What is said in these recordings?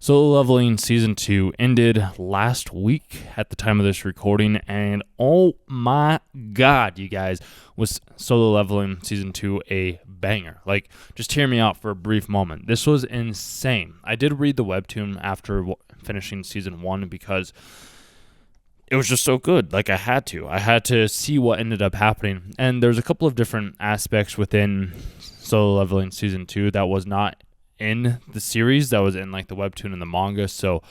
Solo Leveling Season 2 ended last week at the time of this recording, and oh my god, you guys, was Solo Leveling Season 2 a banger. Like, just hear me out for a brief moment. This was insane. I did read the webtoon after finishing Season 1 because it was just so good. Like, I had to see what ended up happening, and there's a couple of different aspects within Solo Leveling Season 2 that was not in the series, that was in like the webtoon and the manga. So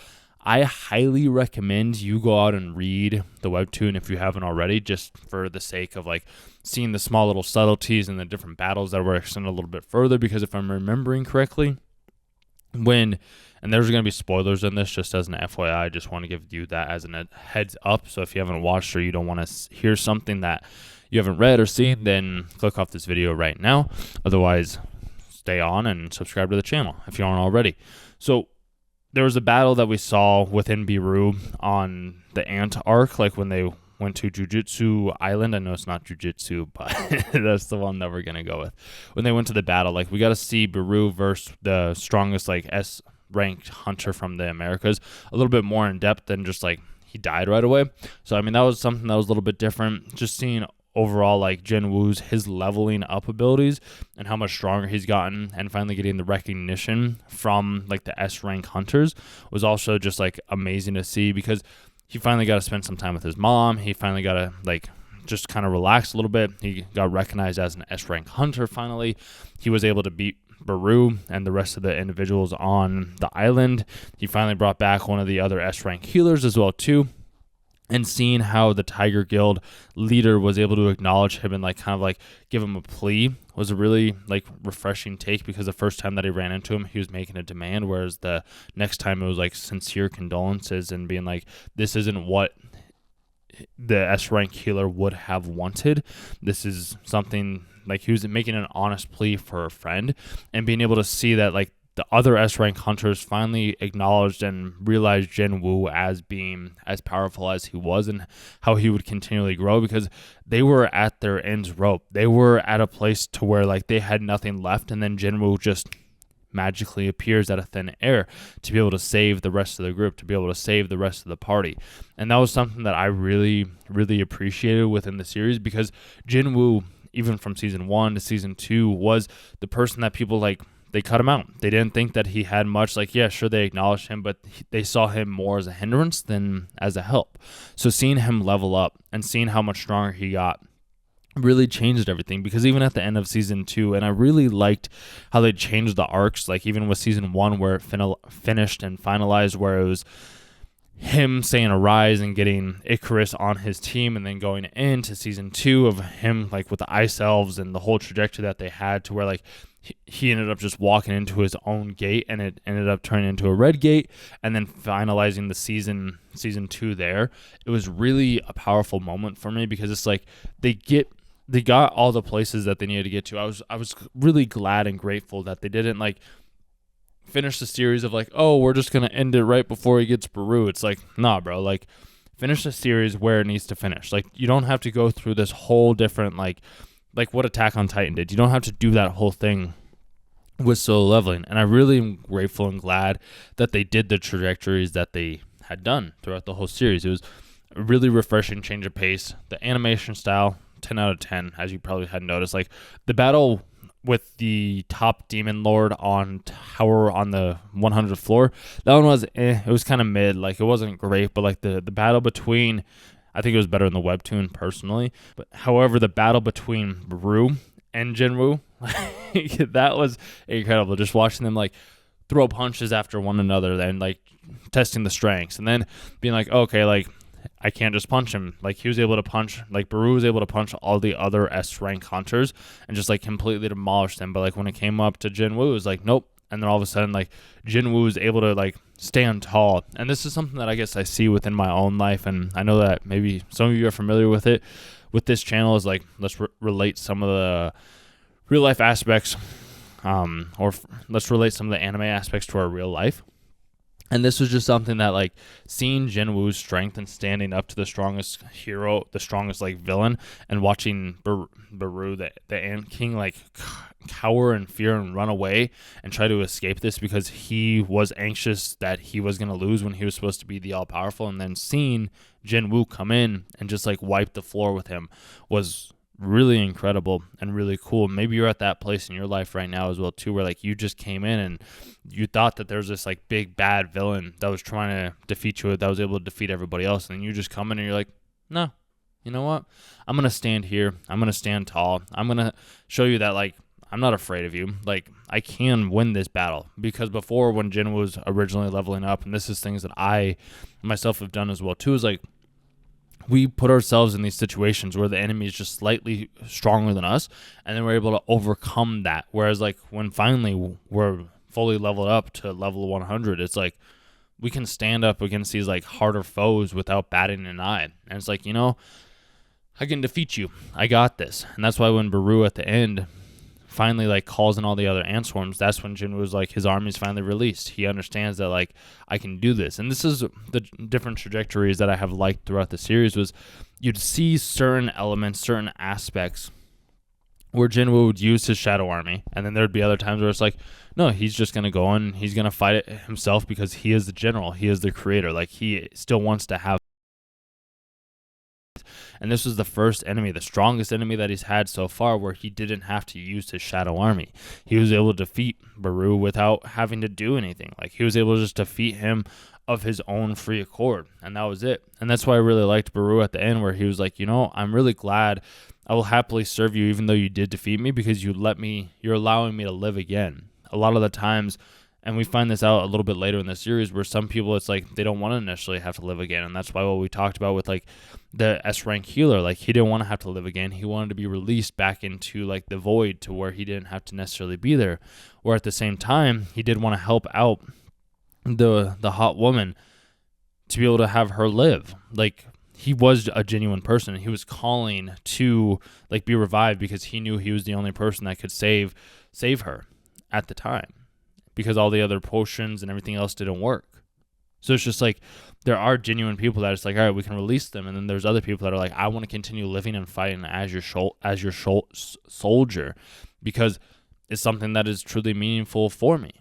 I highly recommend you go out and read the webtoon if you haven't already, just for the sake of like seeing the small little subtleties and the different battles that were extended a little bit further. Because if I'm remembering correctly, and there's going to be spoilers in this, just as an FYI, I just want to give you that as a heads up. So if you haven't watched or you don't want to hear something that you haven't read or seen, then click off this video right now. Otherwise, stay on and subscribe to the channel if you aren't already. So there was a battle that we saw within Biru on the Ant arc, like when they went to Jujutsu Island. I know it's not Jujutsu, but that's the one that we're going to go with. When they went to the battle, like we got to see Biru versus the strongest like S-ranked hunter from the Americas a little bit more in depth than just like he died right away. So I mean, that was something that was a little bit different. Just seeing overall like Jinwoo's his leveling up abilities and how much stronger he's gotten, and finally getting the recognition from like the S rank hunters was also just like amazing to see, because he finally got to spend some time with his mom. He finally got to like just kind of relax a little bit. He got recognized as an S rank hunter. Finally, he was able to beat Baru and the rest of the individuals on the island. He finally brought back one of the other S rank healers as well too. And seeing how the Tiger Guild leader was able to acknowledge him and like kind of like give him a plea was a really like refreshing take, because the first time that he ran into him, he was making a demand, whereas the next time it was like sincere condolences and being like, this isn't what the S rank healer would have wanted. This is something like he was making an honest plea for a friend, and being able to see that like the other S-rank hunters finally acknowledged and realized Jinwoo as being as powerful as he was, and how he would continually grow, because they were at their end's rope. They were at a place to where like they had nothing left, and then Jinwoo just magically appears out of thin air to be able to save the rest of the group, to be able to save the rest of the party. And that was something that I really, really appreciated within the series, because Jinwoo, even from season 1 to season 2, was the person that people like, they cut him out. They didn't think that he had much. Like, yeah, sure, they acknowledged him, but they saw him more as a hindrance than as a help. So seeing him level up and seeing how much stronger he got really changed everything, because even at the end of season 2, and I really liked how they changed the arcs, like even with season 1 where it finished and finalized, where it was him saying Arise and getting Icarus on his team, and then going into season 2 of him like with the Ice Elves and the whole trajectory that they had, to where like he ended up just walking into his own gate, and it ended up turning into a red gate, and then finalizing the season 2 there. It was really a powerful moment for me, because it's like they got all the places that they needed to get to. I was really glad and grateful that they didn't like finish the series of like, oh, we're just gonna end it right before he gets Baru. It's like, nah, bro, like finish the series where it needs to finish. Like, you don't have to go through this whole different like what Attack on Titan did. You don't have to do that whole thing with Solo Leveling. And I really am grateful and glad that they did the trajectories that they had done throughout the whole series. It was a really refreshing change of pace. The animation style, 10 out of 10, as you probably had noticed. Like, the battle with the top demon lord on tower on the 100th floor, that one was it was kind of mid. Like, it wasn't great, but like the battle between, I think it was better in the webtoon personally. But however, the battle between Baru and Jinwoo, that was incredible. Just watching them like throw punches after one another, and like testing the strengths, and then being like, okay, like I can't just punch him. Like, he was able to punch, like Baru was able to punch all the other S rank hunters and just like completely demolish them. But like when it came up to Jinwoo, it was like, nope. And then all of a sudden, like Jinwoo was able to like stand tall. And this is something that I guess I see within my own life, and I know that maybe some of you are familiar with it. With this channel, is like, let's relate some of the real life aspects, let's relate some of the anime aspects to our real life. And this was just something that, like, seeing Jinwoo's strength and standing up to the strongest hero, the strongest, like, villain, and watching Baru, the Ant King, like, cower in fear and run away and try to escape this because he was anxious that he was going to lose when he was supposed to be the all-powerful. And then seeing Jinwoo come in and just, like, wipe the floor with him was really incredible and really cool. Maybe you're at that place in your life right now as well too, where like you just came in and you thought that there's this like big bad villain that was trying to defeat you, that was able to defeat everybody else, and then you just come in and you're like, no, you know what, I'm gonna stand here, I'm gonna stand tall, I'm gonna show you that like I'm not afraid of you, like I can win this battle. Because before, when Jin was originally leveling up, and this is things that I myself have done as well too, is like we put ourselves in these situations where the enemy is just slightly stronger than us, and then we're able to overcome that. Whereas like when finally we're fully leveled up to level 100, it's like we can stand up against these like harder foes without batting an eye. And it's like, you know, I can defeat you. I got this. And that's why when Baru at the end finally like calls in all the other ant swarms, that's when Jin was like, his army's finally released. He understands that like I can do this. And this is the different trajectories that I have liked throughout the series, was you'd see certain elements, certain aspects where Jinwoo would use his shadow army, and then there'd be other times where it's like, no, he's just going to go and he's going to fight it himself because he is the general, he is the creator, like he still wants to have. And this was the first enemy, the strongest enemy that he's had so far, where he didn't have to use his shadow army. He was able to defeat Baru without having to do anything. Like he was able to just defeat him of his own free accord, and that was it. And that's why I really liked Baru at the end, where he was like, you know, I'm really glad, I will happily serve you even though you did defeat me, because you're allowing me to live again. A lot of the times, and we find this out a little bit later in the series, where some people, it's like they don't want to initially have to live again. And that's why what we talked about with like the S-rank healer, like he didn't want to have to live again. He wanted to be released back into like the void to where he didn't have to necessarily be there. Or at the same time, he did want to help out the hot woman to be able to have her live. Like he was a genuine person. He was calling to like be revived because he knew he was the only person that could save her at the time, because all the other potions and everything else didn't work. So it's just like there are genuine people that it's like, all right, we can release them. And then there's other people that are like, I want to continue living and fighting as your soldier, because it's something that is truly meaningful for me.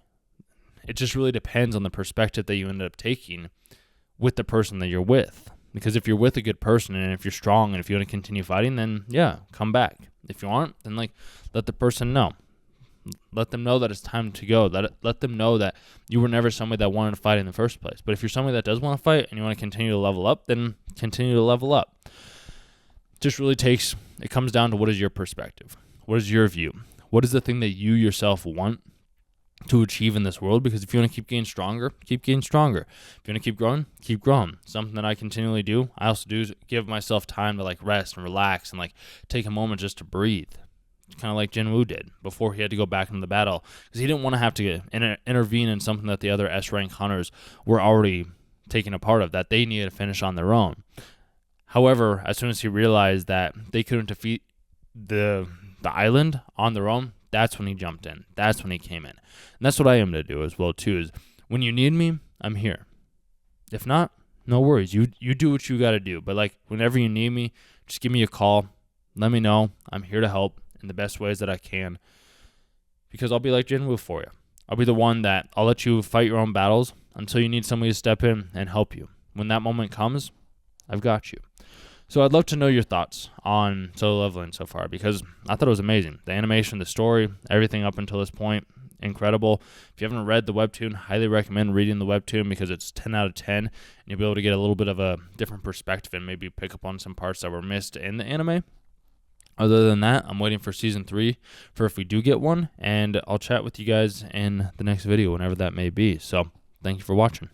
It just really depends on the perspective that you end up taking with the person that you're with. Because if you're with a good person and if you're strong and if you want to continue fighting, then yeah, come back. If you aren't, then like let the person know. Let them know that it's time to go. Let them know that you were never somebody that wanted to fight in the first place. But if you're somebody that does want to fight and you want to continue to level up, then continue to level up. It comes down to what is your perspective? What is your view? What is the thing that you yourself want to achieve in this world? Because if you want to keep getting stronger, keep getting stronger. If you want to keep growing, keep growing. Something that I continually do. I also do give myself time to like rest and relax and like take a moment just to breathe. Kind of like Jinwoo did before he had to go back into the battle, because he didn't want to have to intervene in something that the other S-rank hunters were already taking a part of, that they needed to finish on their own. However, as soon as he realized that they couldn't defeat the island on their own, that's when he jumped in. That's when he came in. And that's what I am to do as well too, is when you need me, I'm here. If not, no worries. You do what you got to do. But like whenever you need me, just give me a call. Let me know. I'm here to help in the best ways that I can, because I'll be like Jinwoo for you. I'll be the one that I'll let you fight your own battles until you need somebody to step in and help you. When that moment comes, I've got you. So I'd love to know your thoughts on solo leveling so far, because I thought it was amazing. The animation, the story, everything up until this point, incredible. If you haven't read the webtoon, highly recommend reading the webtoon, because it's 10 out of 10, and you'll be able to get a little bit of a different perspective and maybe pick up on some parts that were missed in the anime. Other than that, I'm waiting for season 3 for if we do get one, and I'll chat with you guys in the next video, whenever that may be. So thank you for watching.